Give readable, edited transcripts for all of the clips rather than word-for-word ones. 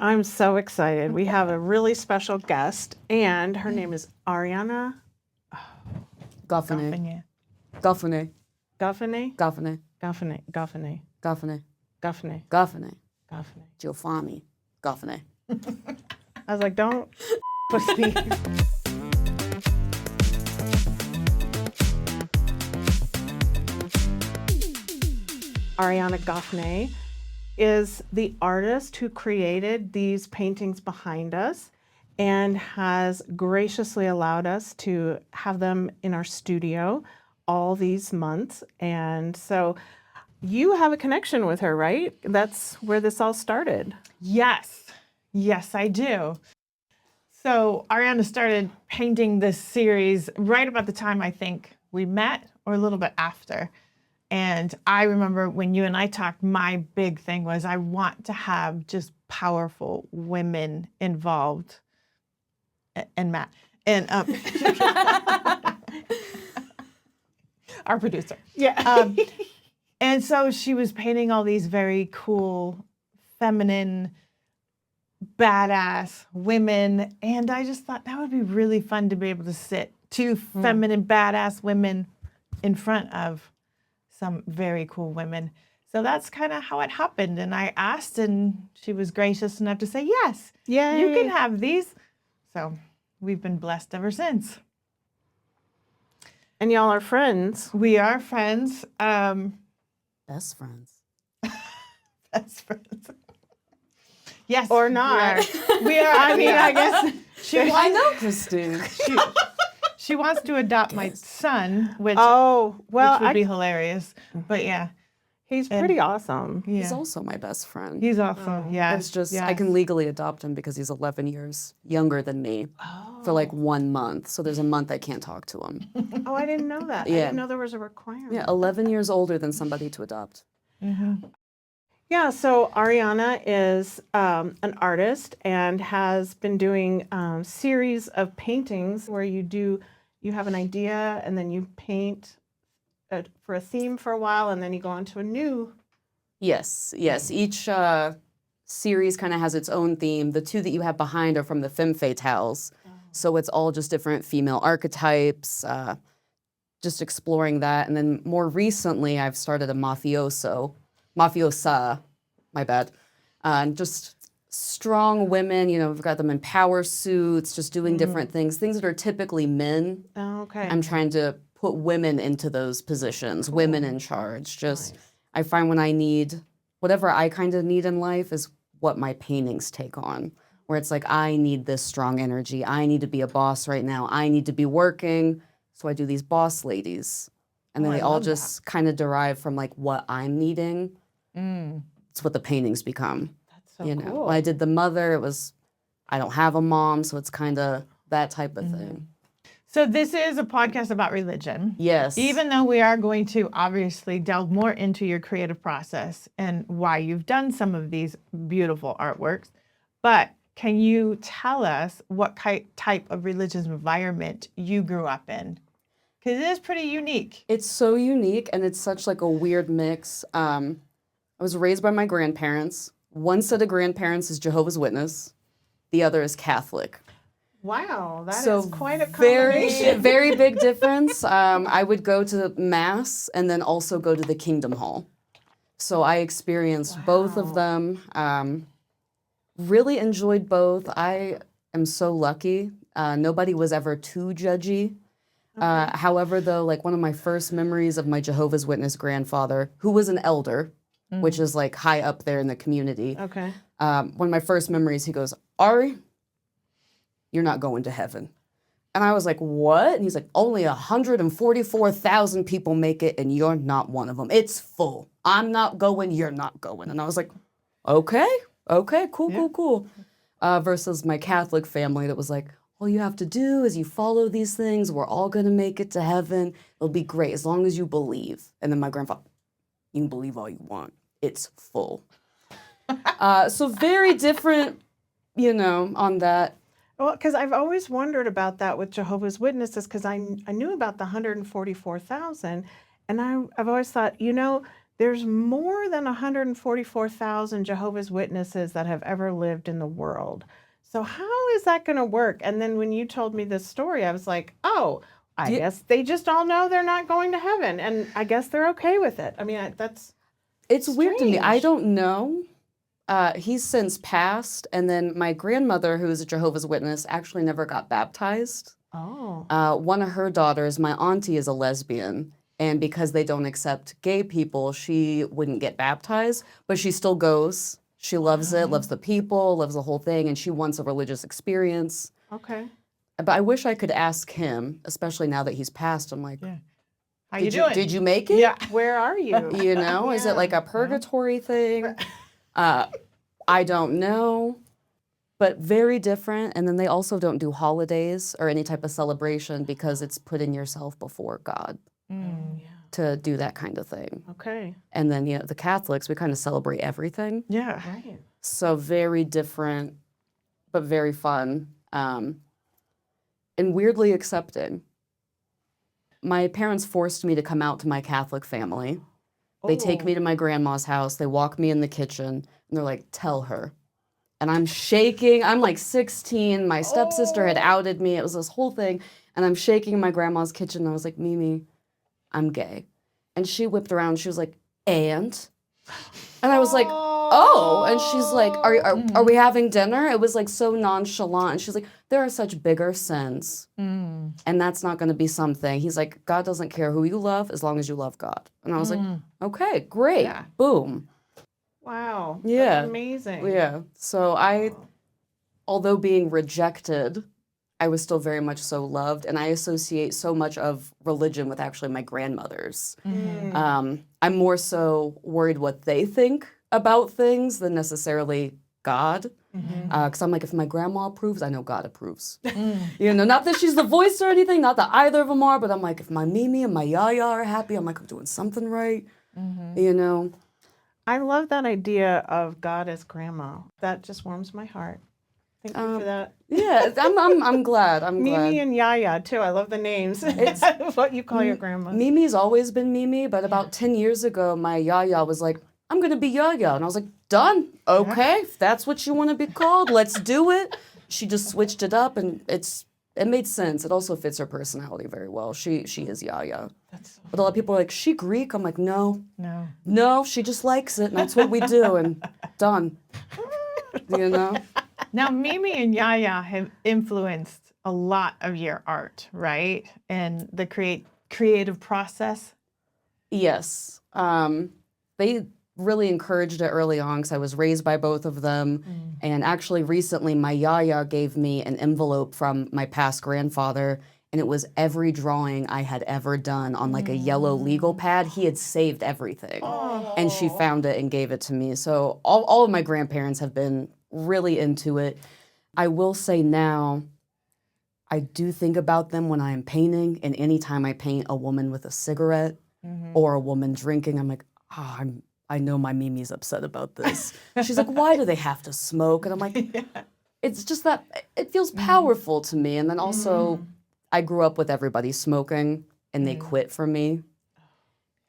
I'm so excited. We have a really special guest, and her name is Arionna Goffinet. Goffinet. Goffinet. Goffinet. Goffinet. Goffinet. Goffinet. Goffinet. Goffinet. Goffinet. Giovanni. Goffinet. I was like, don't with me. Arionna Goffinet is the artist who created these paintings behind us and has graciously allowed us to have them in our studio all these months. And so you have a connection with her, right? That's where this all started. Yes, I do. So Arionna started painting this series right about the time I think we met, or a little bit after. And I remember when you and I talked, my big thing was I want to have just powerful women involved. And Matt, and our producer. Yeah. And so she was painting all these very cool, feminine, badass women. And I just thought that would be really fun to be able to sit two feminine, badass women in front of some very cool women. So that's kind of how it happened. And I asked, and she was gracious enough to say, yes, Yay. you can have these. So we've been blessed ever since. And y'all are friends. We are friends. Best friends. Best friends. Yes. Or not. We are. I mean, I guess I know Christine. she wants to adopt my son, which Well, would be hilarious. But yeah, he's pretty awesome. yeah. He's also my best friend. He's awesome. Yeah. It's just, I can legally adopt him because he's 11 years younger than me for like 1 month. So there's a month I can't talk to him. Oh, I didn't know that. I Yeah. didn't know there was a requirement. Yeah, 11 years older than somebody to adopt. Yeah, so Arionna is an artist and has been doing series of paintings where you have an idea and then you paint for a theme for a while and then you go on to a new. Yes. Each series kind of has its own theme. The two that you have behind are from the femme-fatales. So it's all just different female archetypes, just exploring that. And then more recently, I've started a mafiosa, my bad. Just strong women, we've got them in power suits, just doing different things that are typically men. Oh, okay. I'm trying to put women into those positions, women in charge. Just, I find when I need, whatever I kind of need in life is what my paintings take on. Where it's like, I need this strong energy. I need to be a boss right now. I need to be working. So I do these boss ladies. And then they all just kind of derive from like what I'm needing. It's what the paintings become. That's so cool. When I did the mother, it was, I don't have a mom, so it's kind of that type of thing. So this is a podcast about religion. Yes. Even though we are going to obviously delve more into your creative process and why you've done some of these beautiful artworks, but can you tell us what type of religious environment you grew up in? Because it is pretty unique. It's so unique, and it's such like a weird mix. I was raised by my grandparents. One set of grandparents is Jehovah's Witness. The other is Catholic. Wow, that So is quite a combination. very, very big difference. I would go to Mass and then also go to the Kingdom Hall. So I experienced both of them. Really enjoyed both. I am so lucky. Nobody was ever too judgy. However, though, like one of my first memories of my Jehovah's Witness grandfather, who was an elder, which is like high up there in the community. Okay. One of my first memories, he goes, Ari, you're not going to heaven. And I was like, what? And he's like, only 144,000 people make it and you're not one of them. It's full. I'm not going, you're not going. And I was like, okay, cool. Versus my Catholic family that was like, all you have to do is you follow these things. We're all going to make it to heaven. It'll be great as long as you believe. And then my grandfather, you can believe all you want. It's full. So very different, on that. Well, because I've always wondered about that with Jehovah's Witnesses, because I knew about the 144,000, and I've always thought, there's more than 144,000 Jehovah's Witnesses that have ever lived in the world. So how is that going to work? And then when you told me this story, I was like, oh, I guess they just all know they're not going to heaven. And I guess they're okay with it. I mean, that's It's weird to me. I strange. don't know. He's since passed. And then my grandmother, who is a Jehovah's Witness, actually never got baptized. Oh. One of her daughters, my auntie, is a lesbian. And because they don't accept gay people, she wouldn't get baptized, but she still goes. She loves it, loves the people, loves the whole thing, and she wants a religious experience. Okay. But I wish I could ask him, especially now that he's passed. I'm like, Yeah. How you did doing? did you make it? Yeah. Where are you? You know, is it like a purgatory thing? I don't know, but very different. And then they also don't do holidays or any type of celebration because it's putting yourself before God Mm. to do that kind of thing. Okay. And then, the Catholics, we kind of celebrate everything. Yeah. Right. So very different, but very fun, and weirdly accepting. My parents forced me to come out to my Catholic family. They take me to my grandma's house. They walk me in the kitchen, and they're like, tell her. And I'm shaking. I'm like 16. My stepsister had outed me. It was this whole thing. And I'm shaking in my grandma's kitchen. And I was like, Mimi, I'm gay. And she whipped around. She was like, and I was like, oh. And she's like, are we having dinner? It was like so nonchalant. And she's like, there are such bigger sins. Mm. And that's not going to be something. He's like, God doesn't care who you love as long as you love God. And I was like, okay, great. Yeah. Boom. Wow. Yeah. That's amazing. Yeah. So although being rejected, I was still very much so loved. And I associate so much of religion with actually my grandmothers. I'm more so worried what they think about things than necessarily God. Because I'm like, if my grandma approves, I know God approves. Not that she's the voice or anything, not that either of them are, but I'm like, if my Mimi and my Yaya are happy, I'm like, I'm doing something right. I love that idea of God as grandma. That just warms my heart. Thank you for that. Yeah, I'm glad. I'm glad. Mimi and Yaya too. I love the names. It's what you call your grandma. Mimi's always been Mimi, but about 10 years ago, my Yaya was like, I'm going to be Yaya. And I was like, done. Okay, if that's what you want to be called, let's do it. She just switched it up, and it made sense. It also fits her personality very well. She is Yaya. But a lot of people are like, she Greek? I'm like, no, she just likes it, and that's what we do, and done. Now, Mimi and Yaya have influenced a lot of your art, right? And the creative process. Yes. They really encouraged it early on because I was raised by both of them. And actually recently my Yaya gave me an envelope from my past grandfather, and it was every drawing I had ever done on like a yellow legal pad. He had saved everything. And she found it and gave it to me. So all of my grandparents have been really into it. I will say now, I do think about them when I am painting, and anytime I paint a woman with a cigarette or a woman drinking, I'm like, I know my Mimi's upset about this. She's like, why do they have to smoke? And I'm like, it's just that it feels powerful to me. And then also, I grew up with everybody smoking, and they quit for me.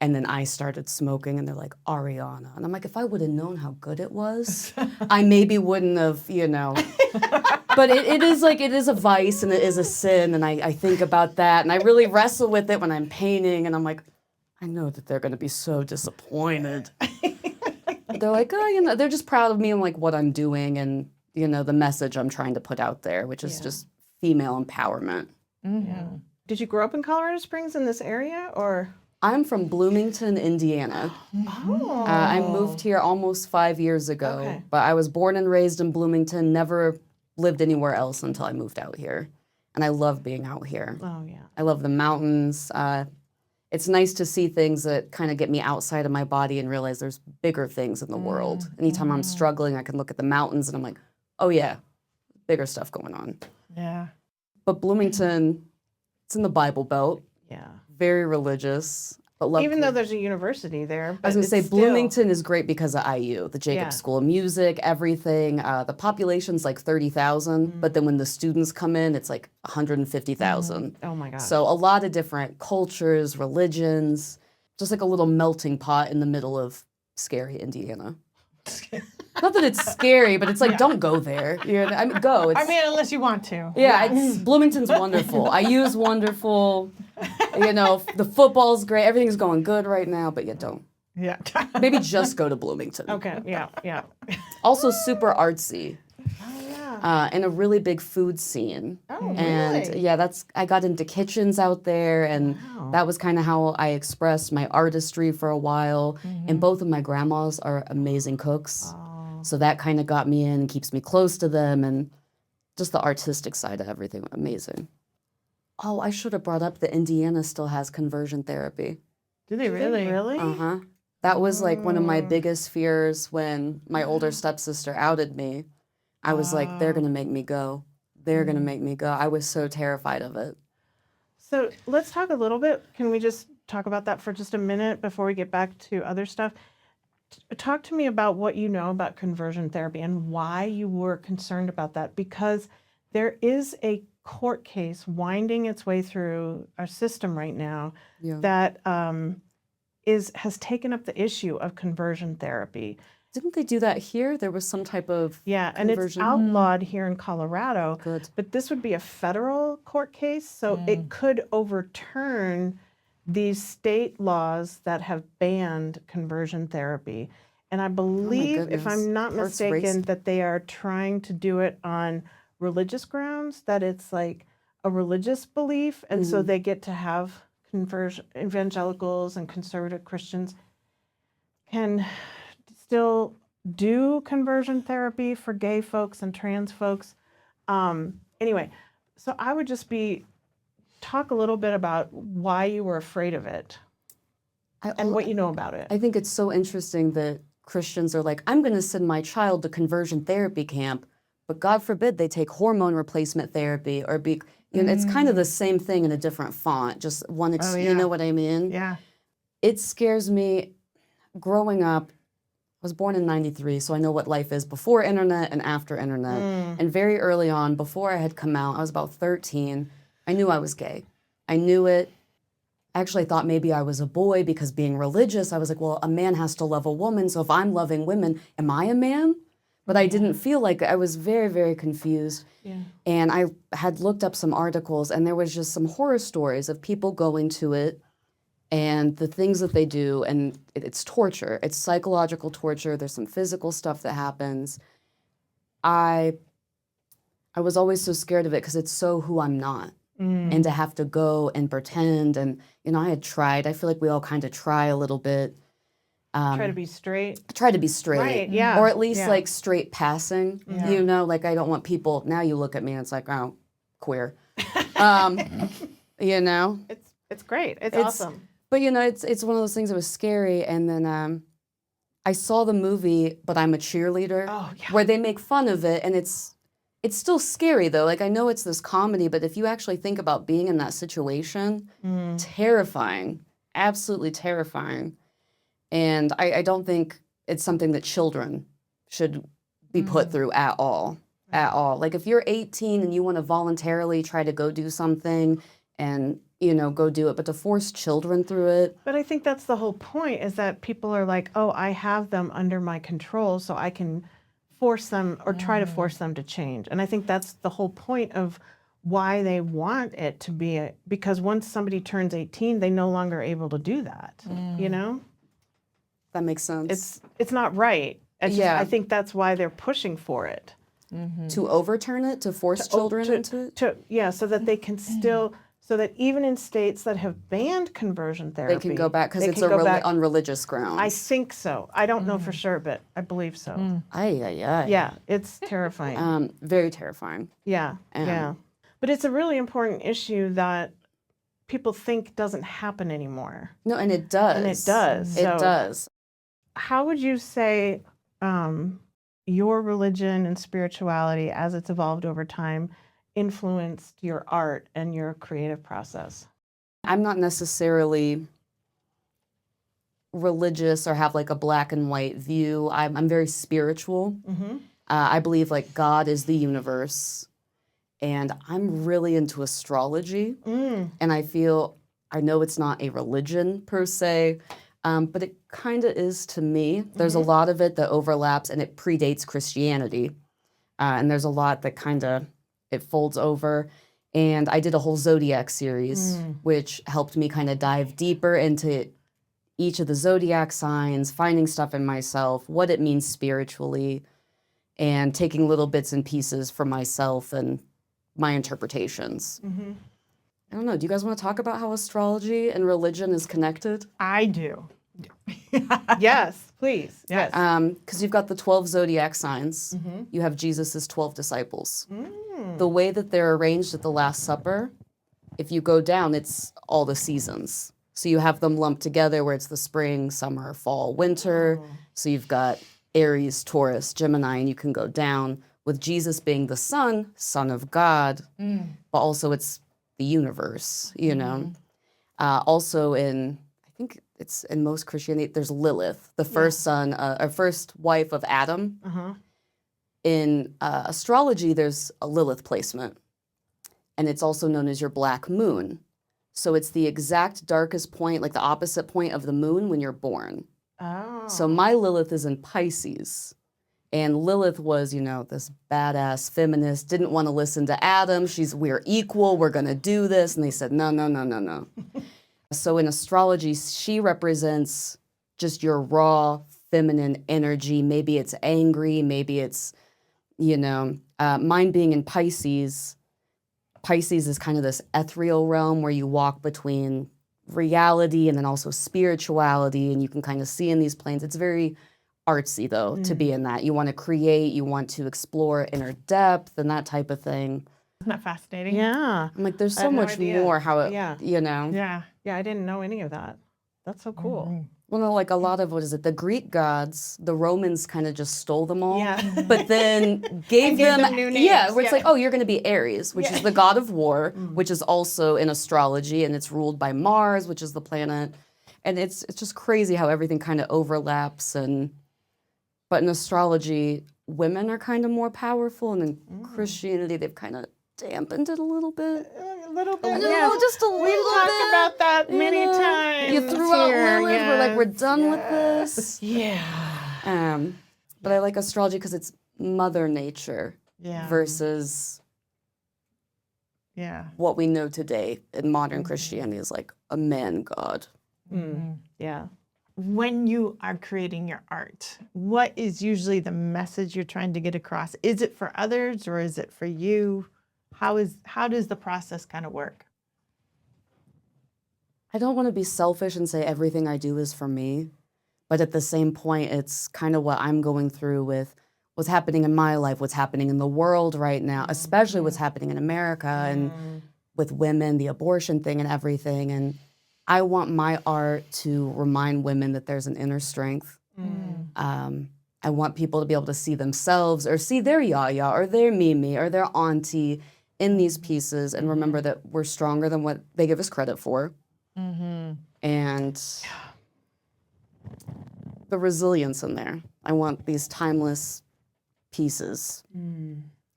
And then I started smoking, and they're like, Arionna. And I'm like, if I would have known how good it was, I maybe wouldn't have, But it is a vice, and it is a sin, and I think about that, and I really wrestle with it when I'm painting, and I'm like, I know that they're going to be so disappointed. They're like, they're just proud of me and like what I'm doing, and, the message I'm trying to put out there, which is just female empowerment. Yeah. Did you grow up in Colorado Springs in this area, or? I'm from Bloomington, Indiana. I moved here almost 5 years ago, but I was born and raised in Bloomington, never lived anywhere else until I moved out here. And I love being out here. Oh, yeah. I love the mountains. It's nice to see things that kind of get me outside of my body and realize there's bigger things in the world. Anytime I'm struggling, I can look at the mountains and I'm like, oh yeah, bigger stuff going on. Yeah. But Bloomington, it's in the Bible Belt. Yeah. Very religious, but love. Even though there's a university there. I was going to say, Bloomington is great because of IU, the Jacobs School of Music, everything. The population's like 30,000, but then when the students come in, it's like 150,000. Oh my gosh. So a lot of different cultures, religions, just like a little melting pot in the middle of scary Indiana. Not that it's scary, but it's like, don't go there. I mean, go. I mean, unless you want to. Yeah, Bloomington's wonderful. I use wonderful. The football's great. Everything's going good right now, but you don't. Yeah. Maybe just go to Bloomington. Okay, yeah. Also super artsy. Oh, yeah. And a really big food scene. Oh, And really? yeah, I got into kitchens out there, and Wow. that was kind of how I expressed my artistry for a while. And both of my grandmas are amazing cooks. Oh. So that kind of got me in, keeps me close to them, and just the artistic side of everything, amazing. Oh, I should have brought up that Indiana still has conversion therapy. Do they really? Really? Uh-huh. That was like one of my biggest fears when my older stepsister outed me. I was like, they're going to make me go. They're going to make me go. I was so terrified of it. So let's talk a little bit. Can we just talk about that for just a minute before we get back to other stuff? Talk to me about what you know about conversion therapy and why you were concerned about that, because there is a court case winding its way through our system right now Yeah. that has taken up the issue of conversion therapy. Didn't they do that here? There was some type of Yeah, and it's conversion. outlawed here in Colorado. Good. But this would be a federal court case, so it could overturn these state laws that have banned conversion therapy. And I believe, if goodness. I'm not Heart's mistaken, racing. that they are trying to do it on religious grounds, that it's like a religious belief, and so they get to have conversion evangelicals and conservative Christians can still do conversion therapy for gay folks and trans folks. Anyway, so I would just talk a little bit about why you were afraid of it and what you know about it. I think it's so interesting that Christians are like, I'm going to send my child to conversion therapy camp, but God forbid they take hormone replacement therapy or it's kind of the same thing in a different font, just one, you know what I mean? Yeah. It scares me. Growing up, I was born in 93, so I know what life is before internet and after internet. And very early on, before I had come out, I was about 13, I knew I was gay. I knew it. I actually thought maybe I was a boy because being religious, I was like, well, a man has to love a woman, so if I'm loving women, am I a man? But I didn't feel like I was very, very confused. Yeah. And I had looked up some articles, and there was just some horror stories of people going to it and the things that they do, and it's torture. It's psychological torture. There's some physical stuff that happens. I was always so scared of it because it's so who I'm not. And to have to go and pretend, and I had tried. I feel like we all kind of try a little bit. Try to be straight. Try to be straight. Right, yeah. Or at least yeah. like straight passing. Like I don't want people, now you look at me and it's like, oh, queer. It's great. It's awesome. But it's one of those things that was scary. And then I saw the movie, But I'm a Cheerleader, where they make fun of it, and it's still scary though. Like I know it's this comedy, but if you actually think about being in that situation, terrifying, absolutely terrifying. And I don't think it's something that children should be put through at all. At all. Like if you're 18 and you want to voluntarily try to go do something and, go do it, but to force children through it. But I think that's the whole point, is that people are like, oh, I have them under my control, so I can force them or try to force them to change. And I think that's the whole point of why they want it to be, because once somebody turns 18, they no longer are able to do that, That makes sense. It's not right. It's Yeah. just, I think that's why they're pushing for it. To overturn it, to force children into it? So that they can still, so that even in states that have banned conversion therapy, They can go back because they it's can go back. on religious grounds. I think so. I don't know for sure, but I believe so. Ay. Yeah, it's terrifying. Very terrifying. Yeah. But it's a really important issue that people think doesn't happen anymore. No, and it does. And it does. It So does. how would you say your religion and spirituality, as it's evolved over time, influenced your art and your creative process? I'm not necessarily religious or have like a black and white view. I'm very spiritual. I believe like God is the universe, and I'm really into astrology. And I feel I know it's not a religion per se, but it kind of is to me. There's a lot of it that overlaps, and it predates Christianity. And there's a lot that kind of, it folds over. And I did a whole zodiac series, which helped me kind of dive deeper into each of the zodiac signs, finding stuff in myself, what it means spiritually, and taking little bits and pieces for myself and my interpretations. I don't know, do you guys want to talk about how astrology and religion is connected? I do. Yes, please. Yes. Because you've got the 12 zodiac signs. You have Jesus's 12 disciples. The way that they're arranged at the Last Supper, if you go down, it's all the seasons. So you have them lumped together where it's the spring, summer, fall, winter. So you've got Aries, Taurus, Gemini, and you can go down with Jesus being the Son, Son of God, but also it's the universe, you know. Also in, I think it's in most Christianity, there's Lilith, the first son, or first wife of Adam. In astrology, there's a Lilith placement, and it's also known as your black moon. So it's the exact darkest point, like the opposite point of the moon when you're born. Oh. So my Lilith is in Pisces. And Lilith was, you know, this badass feminist, didn't want to listen to Adam. We're equal, we're going to do this. And they said, no, no, no, no, no. So in astrology, she represents just your raw feminine energy. Maybe it's angry, maybe it's, you know, mine being in Pisces. Pisces is kind of this ethereal realm where you walk between reality and then also spirituality, and you can kind of see in these planes. It's very artsy, though, to be in that. You want to create, you want to explore inner depth and that type of thing. Isn't that fascinating? Yeah. I'm like, there's I so had no much idea. more how it, Yeah. you know. Yeah. Yeah, I didn't know any of that. That's so cool. Well, no, like a lot of, what is it, the Greek gods, the Romans kind of just stole them all, Yeah. but then gave gave them, them new yeah, names, where it's yeah. like, oh, you're going to be Aries, which is the god of war, which is also in astrology, and it's ruled by Mars, which is the planet. And it's just crazy how everything kind of overlaps. But in astrology, women are kind of more powerful, and in Christianity, they've kind of dampened it a little bit. A little bit. No, Yeah. just a little We've talked bit. about that many you know. times. You threw out here, Lilith. We're like, we're yes, done with yes. this. Yeah. But I like astrology because it's Mother Nature Yeah. versus Yeah. what we know today in modern Christianity is like a man god. Yeah. When you are creating your art, what is usually the message you're trying to get across? Is it for others or is it for you? How does the process kind of work? I don't want to be selfish and say everything I do is for me, but at the same point, it's kind of what I'm going through with what's happening in my life, what's happening in the world right now, especially what's happening in America and with women, the abortion thing and everything. And I want my art to remind women that there's an inner strength. I want people to be able to see themselves or see their yaya or their mimi or their auntie in these pieces and remember that we're stronger than what they give us credit for. And the resilience in there. I want these timeless pieces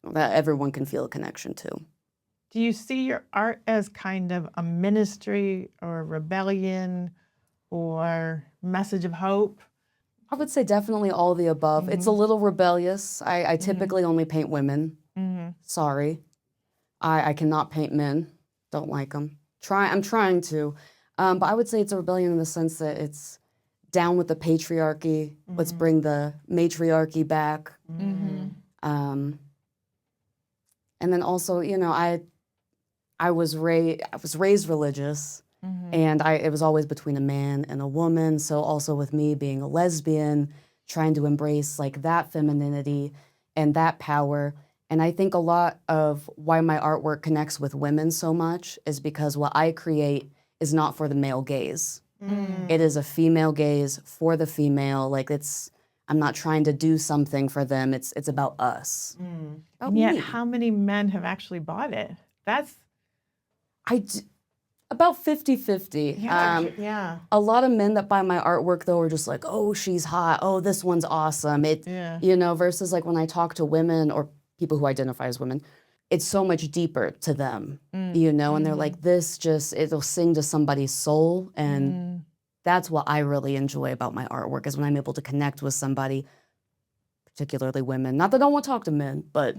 that everyone can feel a connection to. Do you see your art as kind of a ministry or a rebellion or message of hope? I would say definitely all of the above. It's a little rebellious. I typically only paint women. Sorry. I cannot paint men. Don't like them. I'm trying to. But I would say it's a rebellion in the sense that it's down with the patriarchy. Let's bring the matriarchy back. And then also, you know, I was raised religious, and it was always between a man and a woman. So also with me being a lesbian, trying to embrace like that femininity and that power. And I think a lot of why my artwork connects with women so much is because what I create is not for the male gaze. It is a female gaze for the female. Like I'm not trying to do something for them. It's about us. About And yet, me. how many men have actually bought it? That's About 50-50. Yeah. A lot of men that buy my artwork though are just like, oh, she's hot. Oh, this one's awesome. Yeah. You know, versus like when I talk to women or people who identify as women, it's so much deeper to them, you know, and they're like, this just, it'll sing to somebody's soul. And that's what I really enjoy about my artwork, is when I'm able to connect with somebody, particularly women. Not that I don't want to talk to men, but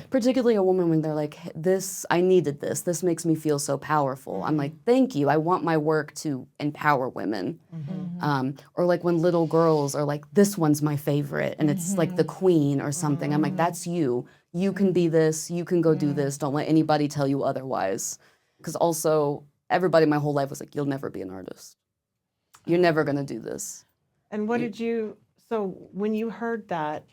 particularly a woman when they're like, this, I needed this. This makes me feel so powerful. I'm like, thank you. I want my work to empower women. Or like when little girls are like, this one's my favorite, and it's like the queen or something. I'm like, that's you. You can be this. You can go do this. Don't let anybody tell you otherwise. Because also, everybody my whole life was like, you'll never be an artist. You're never going to do this. And what did you, so when you heard that,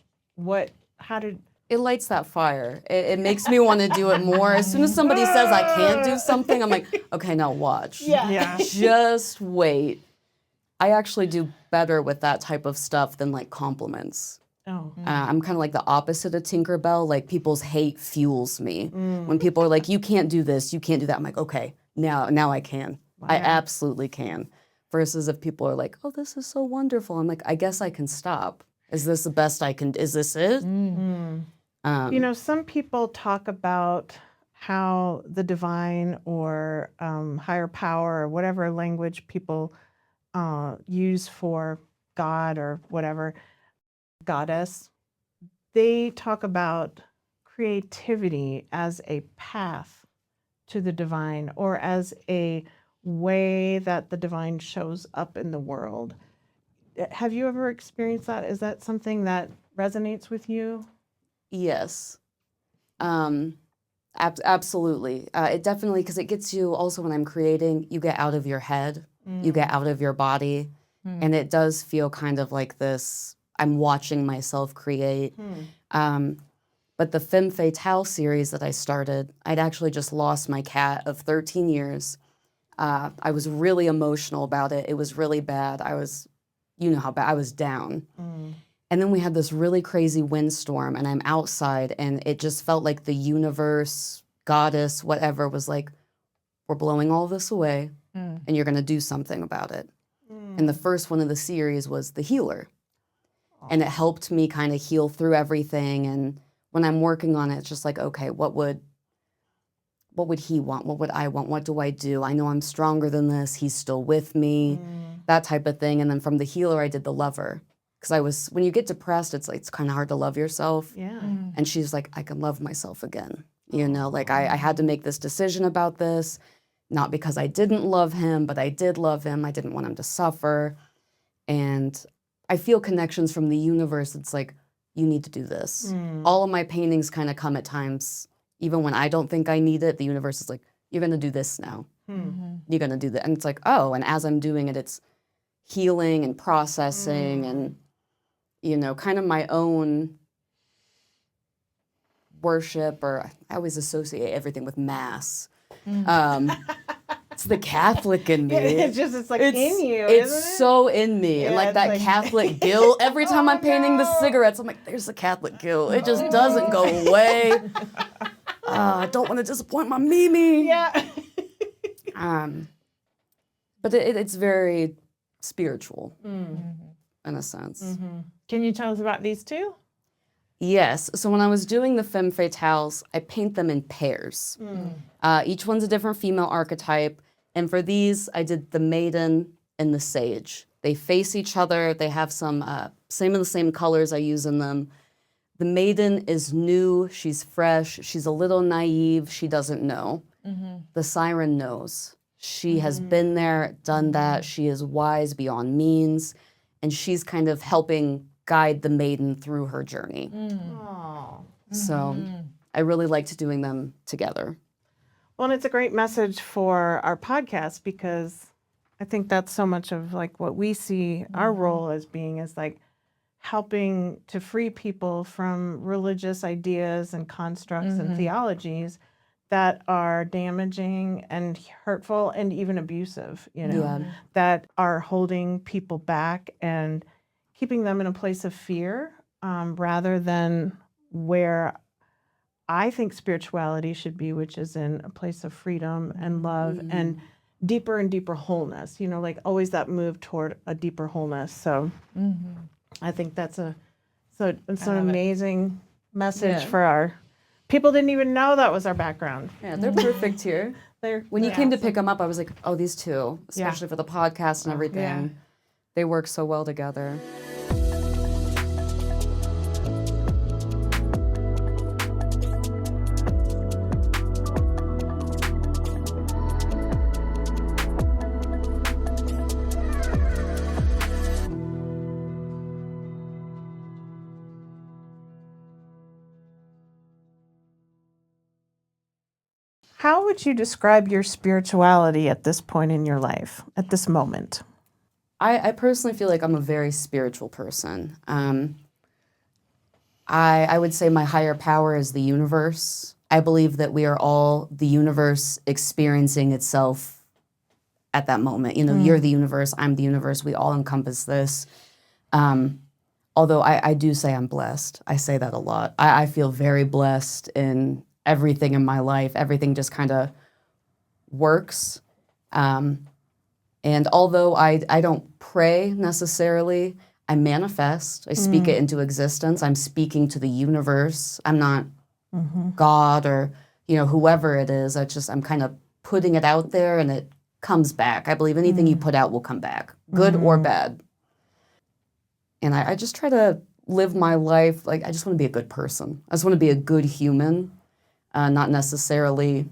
how did... It lights that fire. It makes me want to do it more. As soon as somebody says I can't do something, I'm like, okay, now watch. Yeah. Just wait. I actually do better with that type of stuff than like compliments. Oh. I'm kind of like the opposite of Tinkerbell. Like people's hate fuels me. When people are like, you can't do this, you can't do that. I'm like, okay, now I can. Wow. I absolutely can. Versus if people are like, oh, this is so wonderful. I'm like, I guess I can stop. Is this the best I can, is this it? You know, some people talk about how the divine or higher power or whatever language people use for God or whatever, goddess, they talk about creativity as a path to the divine or as a way that the divine shows up in the world. Have you ever experienced that? Is that something that resonates with you? Yes. Absolutely. It definitely, because it gets you also when I'm creating, you get out of your head, you get out of your body, and it does feel kind of like this, I'm watching myself create. But the femme-fatale series that I started, I'd actually just lost my cat of 13 years. I was really emotional about it. It was really bad. You know how bad, I was down. And then we had this really crazy windstorm, and I'm outside, and it just felt like the universe, goddess, whatever, was like, we're blowing all this away, and you're gonna do something about it. And the first one of the series was The Healer. And it helped me kind of heal through everything. And when I'm working on it, it's just like, okay, what would he want? What would I want? What do I do? I know I'm stronger than this. He's still with me, that type of thing. And then from The Healer, I did The Lover. Because when you get depressed, it's like, it's kind of hard to love yourself. Yeah. And she's like, I can love myself again. You know, like I had to make this decision about this, not because I didn't love him, but I did love him. I didn't want him to suffer. And I feel connections from the universe. It's like, you need to do this. All of my paintings kind of come at times, even when I don't think I need it, the universe is like, you're going to do this now. You're going to do that. And it's like, oh, and as I'm doing it, it's healing and processing and, you know, kind of my own worship, or I always associate everything with Mass. It's the Catholic in me. It's like in you, It's isn't it? so in me. Yeah, and like it's that like- Catholic guilt. Every time I'm painting the cigarettes, I'm like, there's the Catholic guilt. It just doesn't go away. I don't want to disappoint my Mimi. Yeah. But it's very spiritual in a sense. Can you tell us about these two? Yes. So when I was doing the femme fatales, I paint them in pairs. Each one's a different female archetype. And for these, I did the maiden and the sage. They face each other. They have some same colors I use in them. The maiden is new. She's fresh. She's a little naive. She doesn't know. The siren knows. She has been there, done that. She is wise beyond means. And she's kind of helping guide the maiden through her journey. So I really liked doing them together. Well, and it's a great message for our podcast, because I think that's so much of like what we see our role as being, is like helping to free people from religious ideas and constructs and theologies that are damaging and hurtful and even abusive, you know, that are holding people back and keeping them in a place of fear, rather than where I think spirituality should be, which is in a place of freedom and love and deeper wholeness, you know, like always that move toward a deeper wholeness. So I think that's an amazing message for our People didn't even know that was our background. Yeah, they're perfect here. When you came to pick them up, I was like, oh, these two, especially for the podcast and everything, yeah. they work so well together. How would you describe your spirituality at this point in your life, at this moment? I personally feel like I'm a very spiritual person. I would say my higher power is the universe. I believe that we are all the universe experiencing itself at that moment. You know, you're the universe, I'm the universe, we all encompass this. Although I do say I'm blessed. I say that a lot. I feel very blessed in everything in my life. Everything just kind of works. And although I don't pray necessarily, I manifest. I speak it into existence. I'm speaking to the universe. I'm not God or, you know, whoever it is. I'm kind of putting it out there and it comes back. I believe anything you put out will come back, good or bad. And I just try to live my life like I just want to be a good person. I just want to be a good human, not necessarily,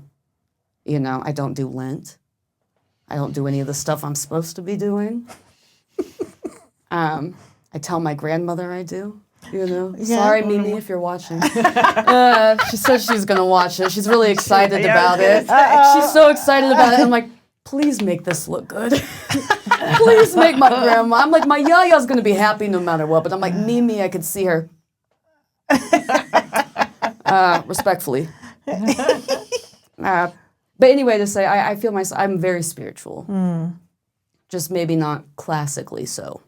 you know, I don't do Lent. I don't do any of the stuff I'm supposed to be doing. I tell my grandmother I do, you know. Yeah. Sorry, Mimi, if you're watching. She said she's going to watch it. She's really excited about it. She's so excited about it. I'm like, please make this look good. Please make my grandma. I'm like, my yaya's going to be happy no matter what. But I'm like, Mimi, I could see her. Respectfully. But anyway, to say, I feel myself, I'm very spiritual. Just maybe not classically so.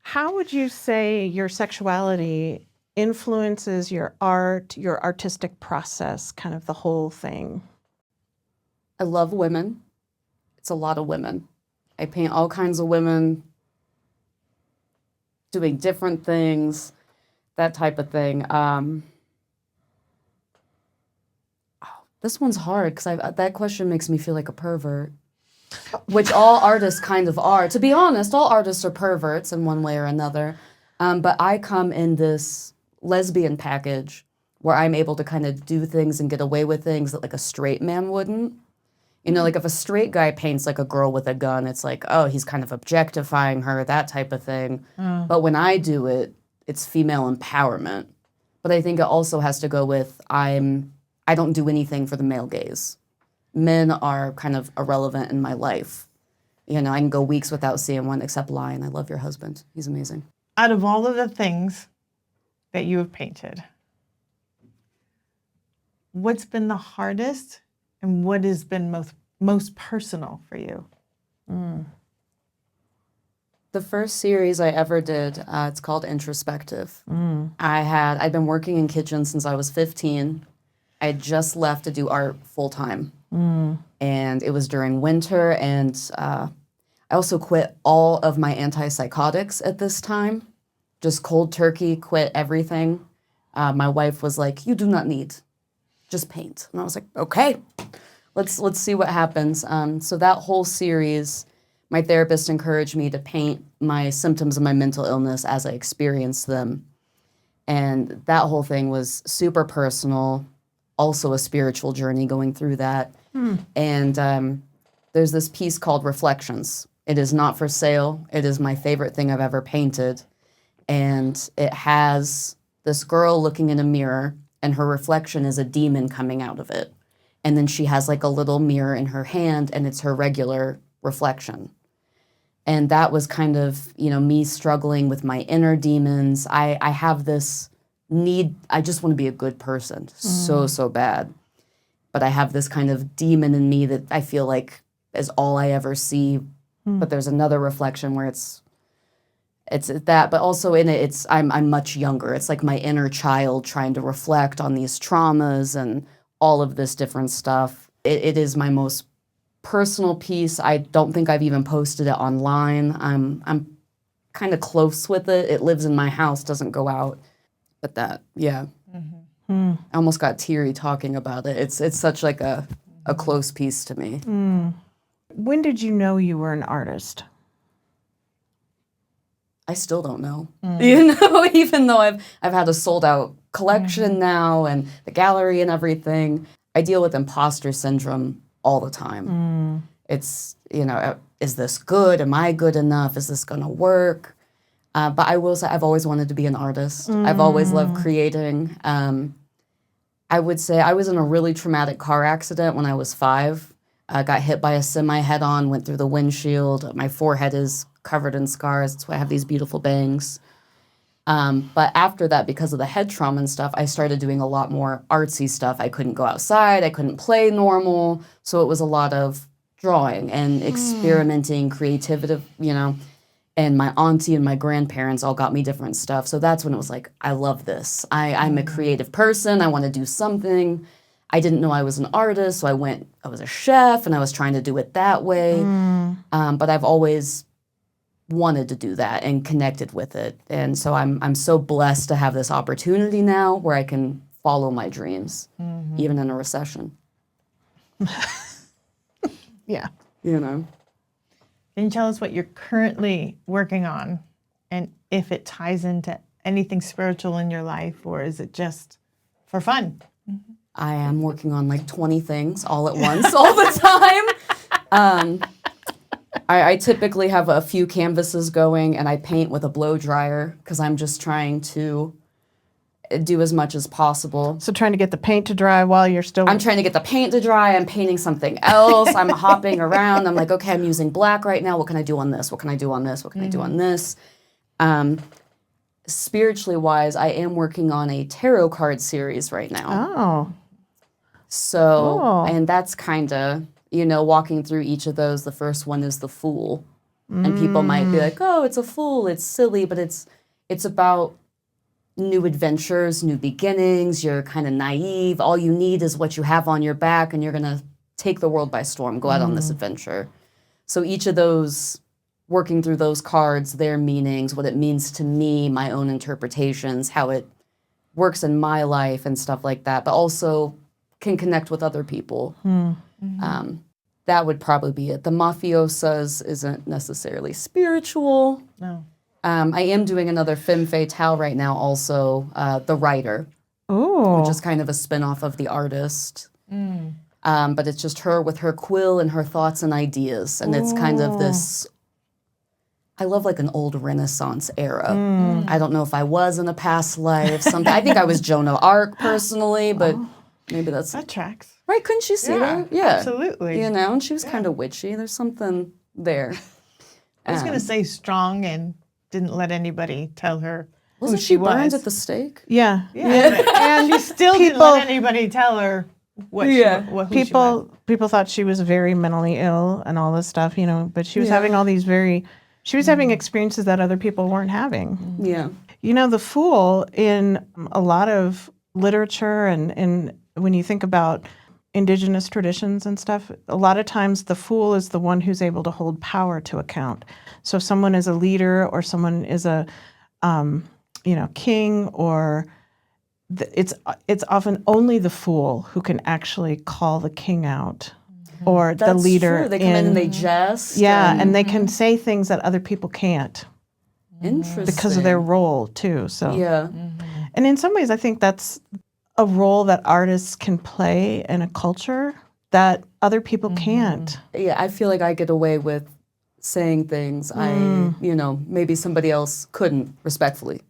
How would you say your sexuality influences your art, your artistic process, kind of the whole thing? I love women. It's a lot of women. I paint all kinds of women doing different things, that type of thing. This one's hard because that question makes me feel like a pervert, which all artists kind of are. To be honest, all artists are perverts in one way or another. But I come in this lesbian package where I'm able to kind of do things and get away with things that like a straight man wouldn't. You know, like if a straight guy paints like a girl with a gun, it's like, oh, he's kind of objectifying her, that type of thing. But when I do it, it's female empowerment. But I think it also has to go with I don't do anything for the male gaze. Men are kind of irrelevant in my life. You know, I can go weeks without seeing one except Lion. I love your husband. He's amazing. Out of all of the things that you have painted, what's been the hardest and what has been most personal for you? The first series I ever did, it's called Introspective. I'd been working in kitchens since I was 15. I had just left to do art full time. And it was during winter, and I also quit all of my antipsychotics at this time. Just cold turkey, quit everything. My wife was like, you do not need, just paint. And I was like, okay, let's see what happens. So that whole series, my therapist encouraged me to paint my symptoms of my mental illness as I experienced them. And that whole thing was super personal, also a spiritual journey going through that. And there's this piece called Reflections. It is not for sale. It is my favorite thing I've ever painted. And it has this girl looking in a mirror, and her reflection is a demon coming out of it. And then she has like a little mirror in her hand, and it's her regular reflection. And that was kind of, you know, me struggling with my inner demons. I have this need, I just want to be a good person so bad. But I have this kind of demon in me that I feel like is all I ever see. But there's another reflection where it's that, but also in it, I'm much younger. It's like my inner child trying to reflect on these traumas and all of this different stuff. It is my most personal piece. I don't think I've even posted it online. I'm kind of close with it. It lives in my house, doesn't go out. But that, yeah. I almost got teary talking about it. It's such like a close piece to me. When did you know you were an artist? I still don't know. You know, even though I've had a sold out collection now and the gallery and everything, I deal with imposter syndrome all the time. It's, you know, is this good? Am I good enough? Is this going to work? But I will say I've always wanted to be an artist. I've always loved creating. I would say I was in a really traumatic car accident when I was 5. Got hit by a semi head-on, went through the windshield. My forehead is covered in scars. That's why I have these beautiful bangs. But after that, because of the head trauma and stuff, I started doing a lot more artsy stuff. I couldn't go outside. I couldn't play normal. So it was a lot of drawing and experimenting, creativity, you know. And my auntie and my grandparents all got me different stuff. So that's when it was like, I love this. I'm a creative person. I want to do something. I didn't know I was an artist, so I was a chef, and I was trying to do it that way. But I've always wanted to do that and connected with it. And so I'm so blessed to have this opportunity now where I can follow my dreams, even in a recession. Yeah. You know? Can you tell us what you're currently working on and if it ties into anything spiritual in your life, or is it just for fun? I am working on like 20 things all at once, all the time. I typically have a few canvases going, and I paint with a blow dryer because I'm just trying to do as much as possible. So trying to get the paint to dry while you're still... I'm trying to get the paint to dry. I'm painting something else. I'm hopping around. I'm like, okay, I'm using black right now. What can I do on this? What can I do on this? What can I do on this? Spiritually wise, I am working on a tarot card series right now. Oh. So, Cool. and that's kind of, you know, walking through each of those. The first one is the Fool. And people might be like, oh, it's a fool. It's silly. But it's about new adventures, new beginnings. You're kind of naive. All you need is what you have on your back, and you're going to take the world by storm, go out on this adventure. So each of those, working through those cards, their meanings, what it means to me, my own interpretations, how it works in my life and stuff like that, but also can connect with other people. That would probably be it. The Mafiosas isn't necessarily spiritual. No. I am doing another femme-fatale right now also, The Writer, Oh. which is kind of a spin-off of The Artist. But it's just her with her quill and her thoughts and ideas. And it's kind of this, I love like an old Renaissance era. I don't know if I was in a past life. Something. I think I was Joan of Arc personally, but maybe that's... That tracks. Right, couldn't you see that? Yeah. Absolutely. You know, and she was kind of witchy. There's something there. I was going to say strong and didn't let anybody tell her Wasn't who she she burned was. at the stake? Yeah. And she still didn't let anybody tell her what who she was. People thought she was very mentally ill and all this stuff, you know, but she was having all these she was having experiences that other people weren't having. Yeah. You know, the Fool in a lot of literature and when you think about indigenous traditions and stuff, a lot of times the Fool is the one who's able to hold power to account. So if someone is a leader or someone is a, king, or it's often only the Fool who can actually call the king out or the leader. True. They come in and they jest. Yeah, and they can say things that other people can't. Interesting. Because of their role too. So Yeah. and in some ways, I think that's a role that artists can play in a culture that other people can't. Yeah, I feel like I get away with saying things maybe somebody else couldn't, respectfully.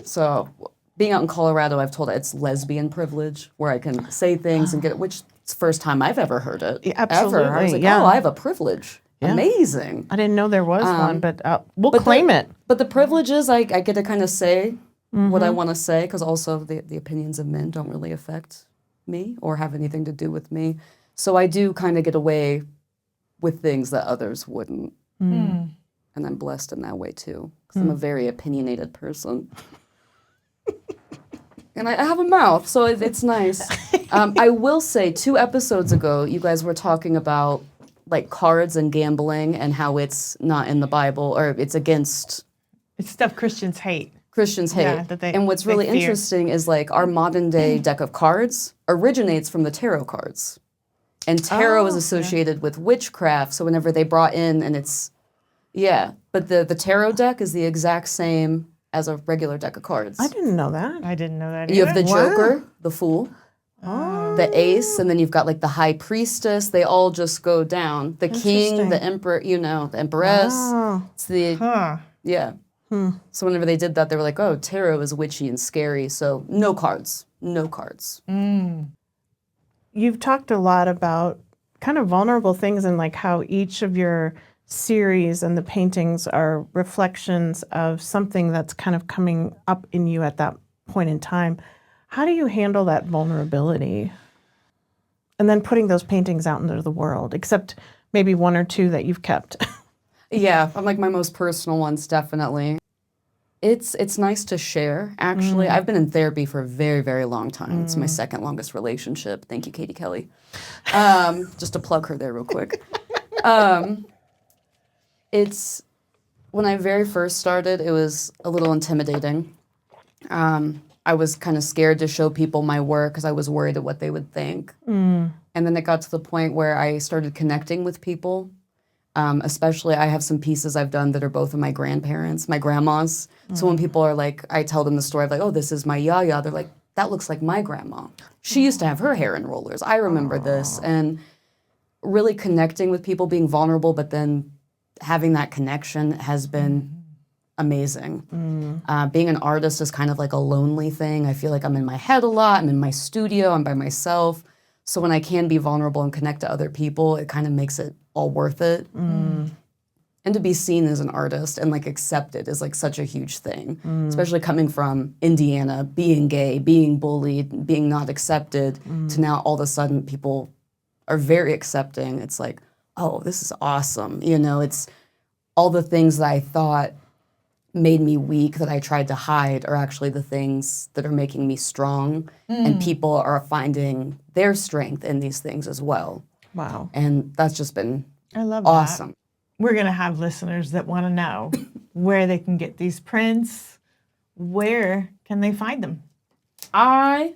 So being out in Colorado, I've told it's lesbian privilege, where I can say things and get it, which it's the first time I've ever heard it. Yeah, absolutely, Ever. I was like, yeah. oh, I have a privilege. Yeah. Amazing. I didn't know there was one, but we'll claim it. But the privilege is I get to kind of say what I want to say, because also the opinions of men don't really affect me or have anything to do with me. So I do kind of get away with things that others wouldn't. And I'm blessed in that way too, because I'm a very opinionated person. And I have a mouth, so it's nice. I will say 2 episodes ago, you guys were talking about like cards and gambling and how it's not in the Bible, or it's against... It's stuff Christians hate. Christians hate. Yeah, that And what's they really fear. interesting is like our modern day deck of cards originates from the tarot cards. And tarot is associated with witchcraft. So whenever they brought in, and it's, but the tarot deck is the exact same as a regular deck of cards. I didn't know that. I didn't know that You have the either. Joker, the Fool, the Ace, and then you've got like the High Priestess. They all just go down. The King, the Emperor, the Empress. Oh. It's the, Huh. So whenever they did that, they were like, oh, tarot is witchy and scary. So no cards. No cards. You've talked a lot about kind of vulnerable things and like how each of your series and the paintings are reflections of something that's kind of coming up in you at that point in time. How do you handle that vulnerability? And then putting those paintings out into the world, except maybe one or two that you've kept. Yeah, I'm like my most personal ones, definitely. It's nice to share, actually. I've been in therapy for a very, very long time. It's my second longest relationship. Thank you, Katie Kelly. Just to plug her there real quick. It's, when I very first started, it was a little intimidating. I was kind of scared to show people my work because I was worried of what they would think. And then it got to the point where I started connecting with people. Especially, I have some pieces I've done that are both of my grandparents, my grandmas. So when people are like, I tell them the story of like, oh, this is my yaya, they're like, that looks like my grandma. She used to have her hair in rollers. I remember this. And really connecting with people, being vulnerable, but then having that connection has been amazing. Being an artist is kind of like a lonely thing. I feel like I'm in my head a lot. I'm in my studio. I'm by myself. So when I can be vulnerable and connect to other people, it kind of makes it all worth it. And to be seen as an artist and like accepted is like such a huge thing, especially coming from Indiana, being gay, being bullied, being not accepted, to now all of a sudden people are very accepting. It's like, oh, this is awesome. It's all the things that I thought made me weak that I tried to hide are actually the things that are making me strong. And people are finding their strength in these things as well. Wow. And that's just been I love awesome. that. We're going to have listeners that want to know where they can get these prints. Where can they find them? I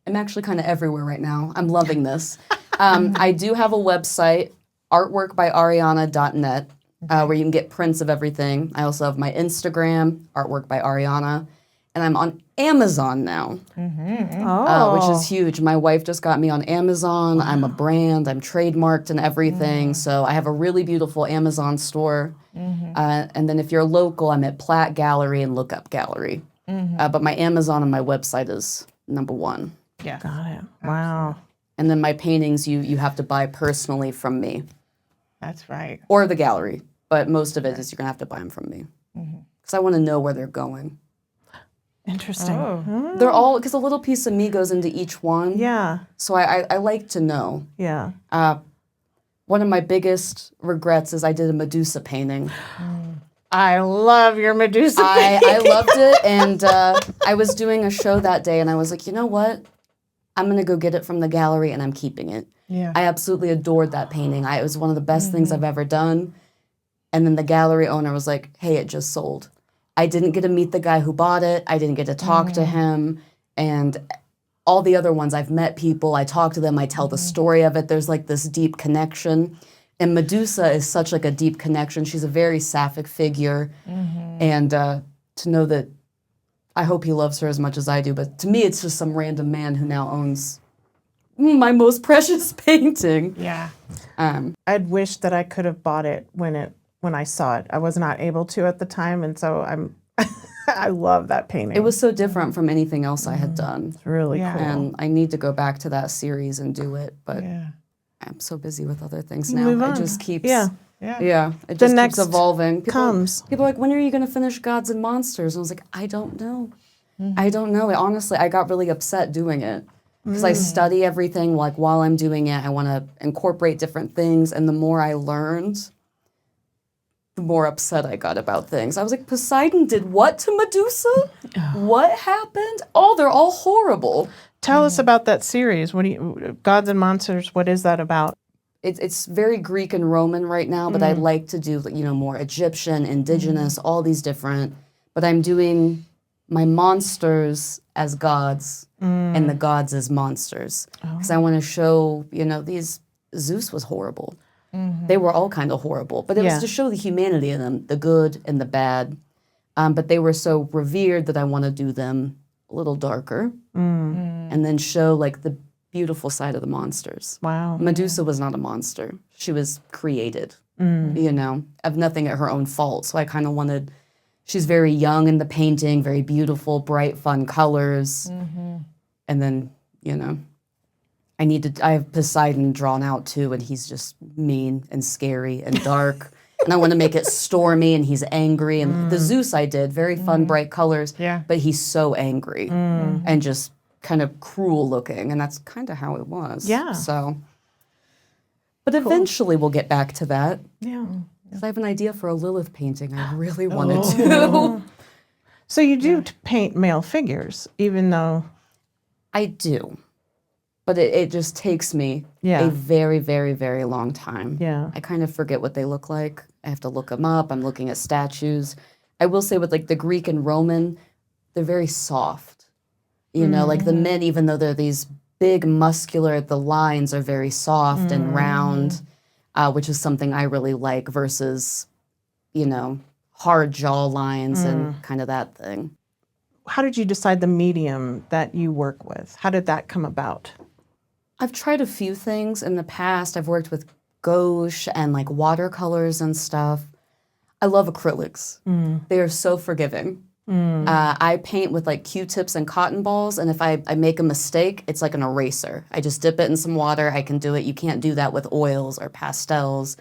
am actually kind of everywhere right now. I'm loving this. I do have a website, artworkbyarionna.net, where you can get prints of everything. I also have my Instagram, Artwork by Arionna, and I'm on Amazon now, which is huge. My wife just got me on Amazon. I'm a brand. I'm trademarked and everything. So I have a really beautiful Amazon store. And then if you're local, I'm at Platt Gallery and Lookup Gallery. But my Amazon and my website is number one. Yeah. Got it. Wow. And then my paintings, you have to buy personally from me That's right. or the gallery. But most of it is you're going to have to buy them from me. Because I want to know where they're going. Interesting. Oh. They're all, because a little piece of me goes into each one. Yeah. So I like to know. Yeah. One of my biggest regrets is I did a Medusa painting. I love your Medusa. I loved it, and I was doing a show that day, and I was like, you know what? I'm going to go get it from the gallery, and I'm keeping it. Yeah. I absolutely adored that painting. It was one of the best things I've ever done. And then the gallery owner was like, hey, it just sold. I didn't get to meet the guy who bought it. I didn't get to talk to him. And all the other ones, I've met people. I talk to them. I tell the story of it. There's like this deep connection. And Medusa is such like a deep connection. She's a very sapphic figure. And to know that, I hope he loves her as much as I do. But to me, it's just some random man who now owns my most precious painting. Yeah. I'd wish that I could have bought it when I saw it. I was not able to at the time, and so I love that painting. It was so different from anything else I had done. It's really Yeah. cool. And I need to go back to that series and do it, but Yeah. I'm so busy with other things You now. move It on. just keeps, Yeah. Yeah. it The just next keeps evolving. comes. People are like, when are you going to finish Gods and Monsters? And I was like, I don't know. I don't know. Honestly, I got really upset doing it because I study everything. Like while I'm doing it, I want to incorporate different things, and the more I learned, the more upset I got about things. I was like, Poseidon did what to Medusa? What happened? Oh, they're all horrible. Tell us about that series. What do you, Gods and Monsters? What is that about? It's very Greek and Roman right now, but I'd like to do more Egyptian, indigenous, all these different. But I'm doing my monsters as gods and the gods as monsters. Because I want to show, these Zeus was horrible. They were all kind of horrible, but it was to show the humanity in them, the good and the bad. But they were so revered that I want to do them a little darker and then show like the beautiful side of the monsters. Wow. Medusa was not a monster. She was created, of nothing at her own fault. So I kind of wanted, she's very young in the painting, very beautiful, bright, fun colors. And then, I have Poseidon drawn out too, and he's just mean and scary and dark. And I want to make it stormy, and he's angry. And the Zeus I did, very fun, bright colors. Yeah. But he's so angry and just kind of cruel looking. And that's kind of how it was. Yeah. So, but eventually we'll get back to that. Yeah. Because I have an idea for a Lilith painting I really wanted to. So you do paint male figures, even though... I do. But it just takes me a very, very, very long time. Yeah. I kind of forget what they look like. I have to look them up. I'm looking at statues. I will say with like the Greek and Roman, they're very soft. Like the men, even though they're these big, muscular, the lines are very soft and round, which is something I really like versus, hard jaw lines and kind of that thing. How did you decide the medium that you work with? How did that come about? I've tried a few things in the past. I've worked with gouache and like watercolors and stuff. I love acrylics. They are so forgiving. I paint with like Q-tips and cotton balls, and if I make a mistake, it's like an eraser. I just dip it in some water, I can do it. You can't do that with oils or pastels.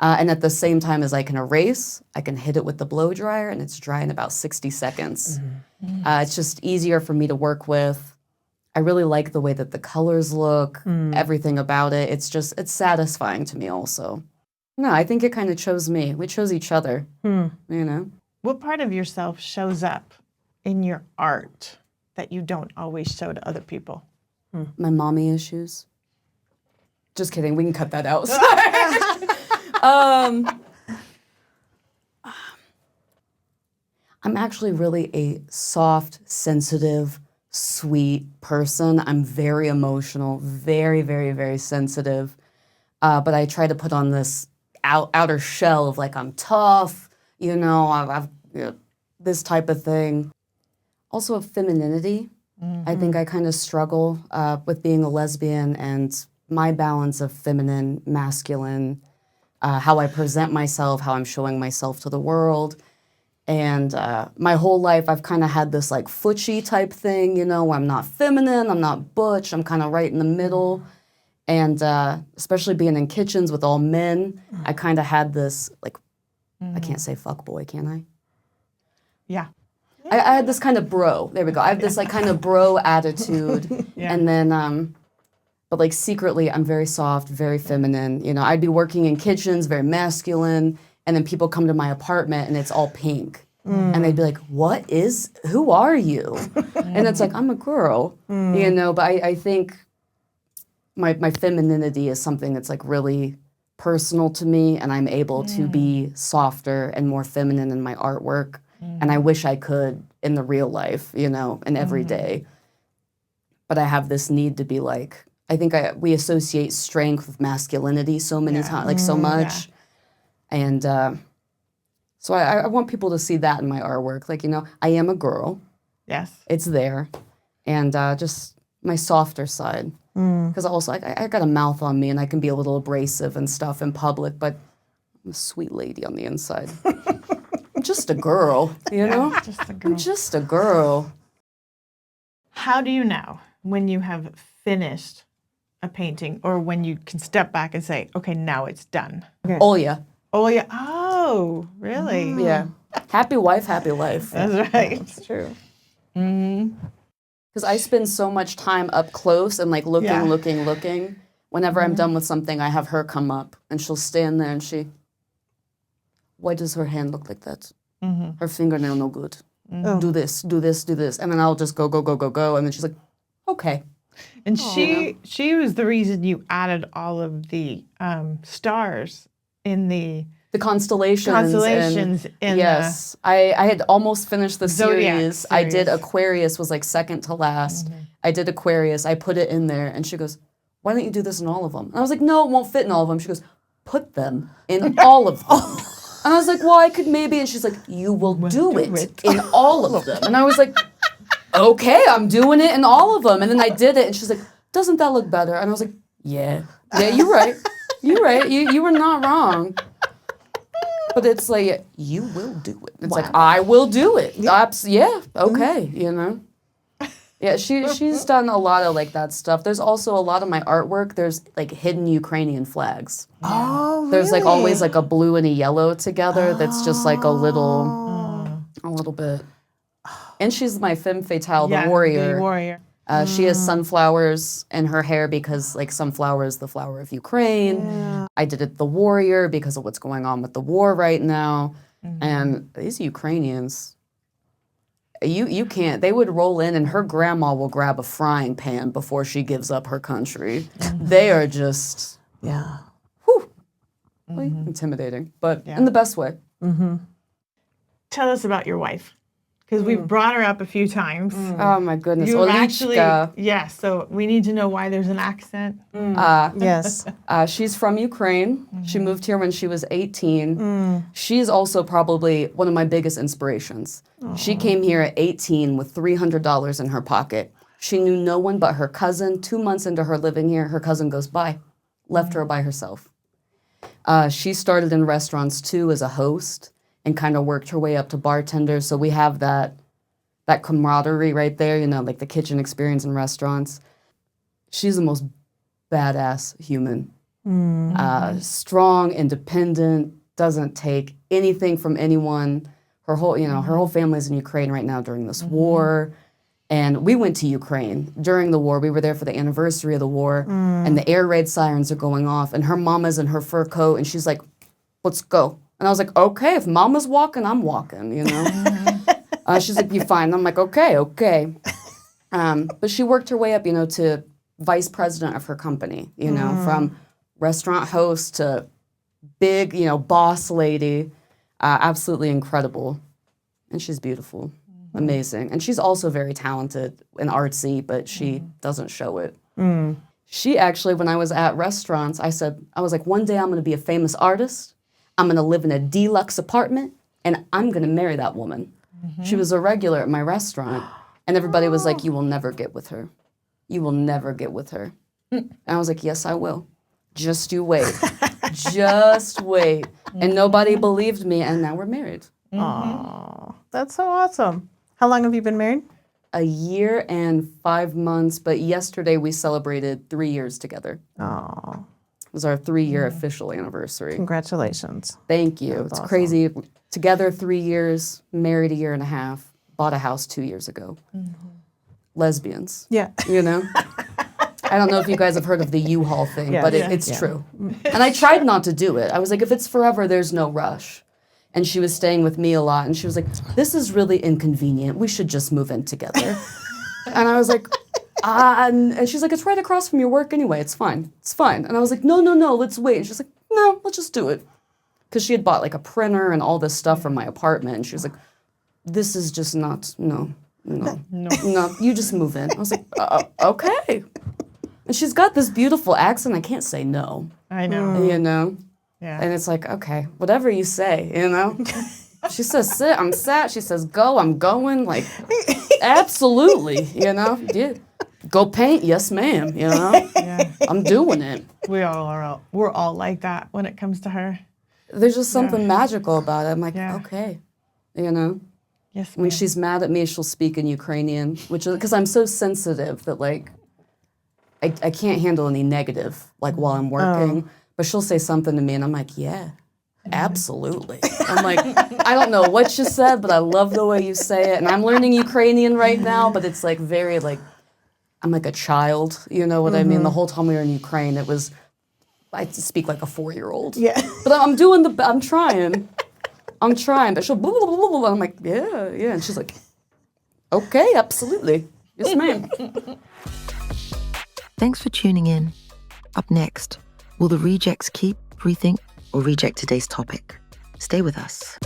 And at the same time as I can erase, I can hit it with the blow dryer, and it's dry in about 60 seconds. It's just easier for me to work with. I really like the way that the colors look, everything about it. It's satisfying to me also. No, I think it kind of chose me. We chose each other, What part of yourself shows up in your art that you don't always show to other people? My mommy issues. Just kidding. We can cut that out. I'm actually really a soft, sensitive, sweet person. I'm very emotional, very, very, very sensitive. But I try to put on this outer shell of like I'm tough, I've this type of thing. Also, femininity. I think I kind of struggle with being a lesbian and my balance of feminine, masculine, how I present myself, how I'm showing myself to the world. And my whole life, I've kind of had this like footchy type thing, where I'm not feminine, I'm not butch, I'm kind of right in the middle. And especially being in kitchens with all men, I kind of had this like, I can't say fuck boy, can I? Yeah. I had this kind of bro, there we go. I have this like kind of bro attitude. And then, but like secretly, I'm very soft, very feminine. I'd be working in kitchens, very masculine. And then people come to my apartment and it's all pink. And they'd be like, who are you? And it's like, I'm a girl, but I think my femininity is something that's like really personal to me, and I'm able to be softer and more feminine in my artwork. And I wish I could in the real life, and every day. But I have this need to be like, I think we associate strength with masculinity so many times, like so much. Yeah. And so I want people to see that in my artwork. Like, I am a girl. Yes. It's there. And just my softer side. Because also, I got a mouth on me, and I can be a little abrasive and stuff in public, but I'm a sweet lady on the inside. I'm just a girl, Just a girl. I'm just a girl. How do you know when you have finished a painting, or when you can step back and say, okay, now it's done? Oh, yeah. Oh, yeah. Oh, really? Yeah. Happy wife, happy life. That's right. It's true. Because I spend so much time up close and like looking. Whenever I'm done with something, I have her come up and she'll stand there and why does her hand look like that? Her fingernail no good. Do this, do this, do this. And then I'll just go. And then she's like, okay. And she was the reason you added all of the stars in the the constellations. Constellations in yes. I had almost finished the Zodiac series. I did series. Aquarius, was like second to last. I did Aquarius. I put it in there, and she goes, "Why don't you do this in all of them?" And I was like, "No, it won't fit in all of them." She goes, "Put them in all of them." And I was like, "Well, I could maybe." And she's like, "You will do it in all of them." And I was like, "Okay, I'm doing it in all of them." And then I did it, and she's like, "Doesn't that look better?" And I was like, "Yeah, you're right. You're right. You were not wrong." But it's like, you will do it. It's like, I will do it. Yeah, okay, you know. Yeah, she's done a lot of like that stuff. There's also a lot of my artwork. There's like hidden Ukrainian flags. Oh, There's like always like a blue and a yellow together. That's just like a little bit. And she's my femme-fatale, the warrior. The warrior. She has sunflowers in her hair because like sunflower is the flower of Ukraine. I did it the warrior because of what's going on with the war right now. And these Ukrainians, you can't, they would roll in and her grandma will grab a frying pan before she gives up her country. They are just, intimidating, but in the best way. Tell us about your wife. Because we've brought her up a few times. Oh my goodness. You actually, Olichka. so we need to know why there's an accent. Yes. She's from Ukraine. She moved here when she was 18. She's also probably one of my biggest inspirations. She came here at 18 with $300 in her pocket. She knew no one but her cousin. 2 months into her living here, her cousin goes by, left her by herself. She started in restaurants too as a host and kind of worked her way up to bartender. So we have that camaraderie right there, you know, like the kitchen experience in restaurants. She's the most badass human. Strong, independent, doesn't take anything from anyone. Her whole family's in Ukraine right now during this war. And we went to Ukraine during the war. We were there for the anniversary of the war. And the air raid sirens are going off. And her mama's in her fur coat. And she's like, "Let's go." And I was like, "Okay, if mama's walking, I'm walking, you know." She's like, "You fine?" And I'm like, okay. But she worked her way up, you know, to vice president of her company, you know, from restaurant host to big, you know, boss lady. Absolutely incredible. And she's beautiful, amazing. And she's also very talented and artsy, but she doesn't show it. She actually, when I was at restaurants, I was like, one day I'm going to be a famous artist. I'm going to live in a deluxe apartment, and I'm going to marry that woman. She was a regular at my restaurant, and everybody was like, "You will never get with her. You will never get with her." And I was like, "Yes, I will. Just you wait. Just wait." And nobody believed me, and now we're married. Oh, that's so awesome. How long have you been married? A year and 5 months, but yesterday we celebrated 3 years together. Oh, It was our 3-year official anniversary. congratulations. Thank you. That's It's awesome. crazy. Together 3 years, married a year and a half, bought a house 2 years ago. Lesbians, Yeah. you know? I don't know if you guys have heard of the U-Haul thing, Yeah. but Yeah. it's true. And I tried not to do it. I was like, if it's forever, there's no rush. And she was staying with me a lot, and she was like, "This is really inconvenient. We should just move in together." And I was like, and she's like, "It's right across from your work anyway. It's fine. It's fine." And I was like, no, let's wait. And she's like, "No, let's just do it." Because she had bought like a printer and all this stuff from my apartment. And she was like, "This is just not, no, you just move in." I was like, "Okay." And she's got this beautiful accent. I can't say no, I know. you know? Yeah. And it's like, okay, whatever you say, you know? She says sit, I'm sat. She says go, I'm going. Like, absolutely, you know? Yeah. Go paint, yes ma'am, you know? Yeah. I'm doing it. We're all like that when it comes to her. There's just something magical about it. I'm like, Yeah. okay, you know? Yes. When ma'am. she's mad at me, she'll speak in Ukrainian, which is because I'm so sensitive that like I can't handle any negative like while I'm working. But she'll say something to me, and I'm like, yeah, absolutely. I'm like, I don't know what you said, but I love the way you say it. And I'm learning Ukrainian right now, but it's like very like I'm like a child. You know what I mean? The whole time we were in Ukraine, I speak like a 4-year-old. Yeah. But I'm trying. But she'll blah, blah, blah, blah, blah. I'm like, yeah. And she's like, okay, absolutely. Yes, ma'am. Thanks for tuning in. Up next, will the rejects keep, rethink, or reject today's topic? Stay with us.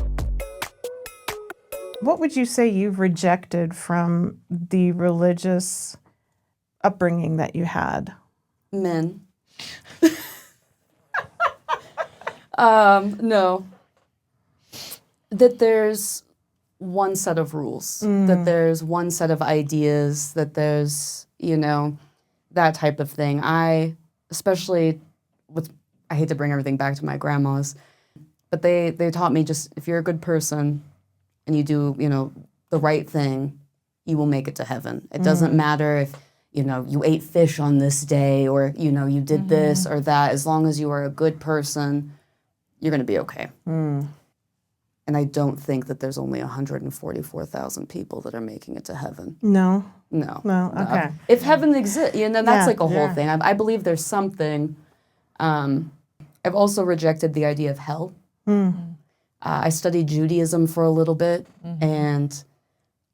What would you say you've rejected from the religious upbringing that you had? Men. No. That there's one set of rules, that there's one set of ideas, that there's, that type of thing. Especially I hate to bring everything back to my grandmas, but they taught me just, if you're a good person and you do, the right thing, you will make it to heaven. It doesn't matter if, you ate fish on this day or, you did this or that. As long as you are a good person, you're going to be okay. And I don't think that there's only 144,000 people that are making it to heaven. No. No. Okay. If heaven exists, that's like a whole Yeah. thing. I believe there's something. I've also rejected the idea of hell. I studied Judaism for a little bit, and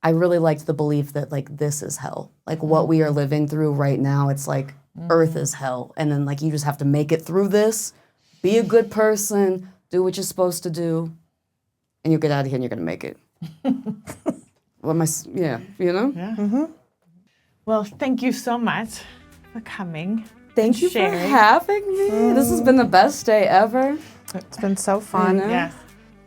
I really liked the belief that, like, this is hell. Like, what we are living through right now, it's like earth is hell. And then, like, you just have to make it through this, be a good person, do what you're supposed to do, and you'll get out of here and you're going to make it. Yeah. Well, thank you so much for coming. Thank you for sharing. having me. This has been the best day ever. It's been so fun. Yes.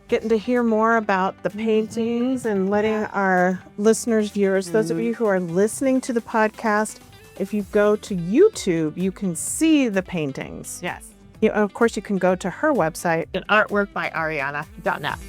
Getting to hear more about the paintings and letting our listeners, viewers, those of you who are listening to the podcast, if you go to YouTube, you can see the paintings. Yes. Of course, you can go to her website. An artwork by Arionna.net.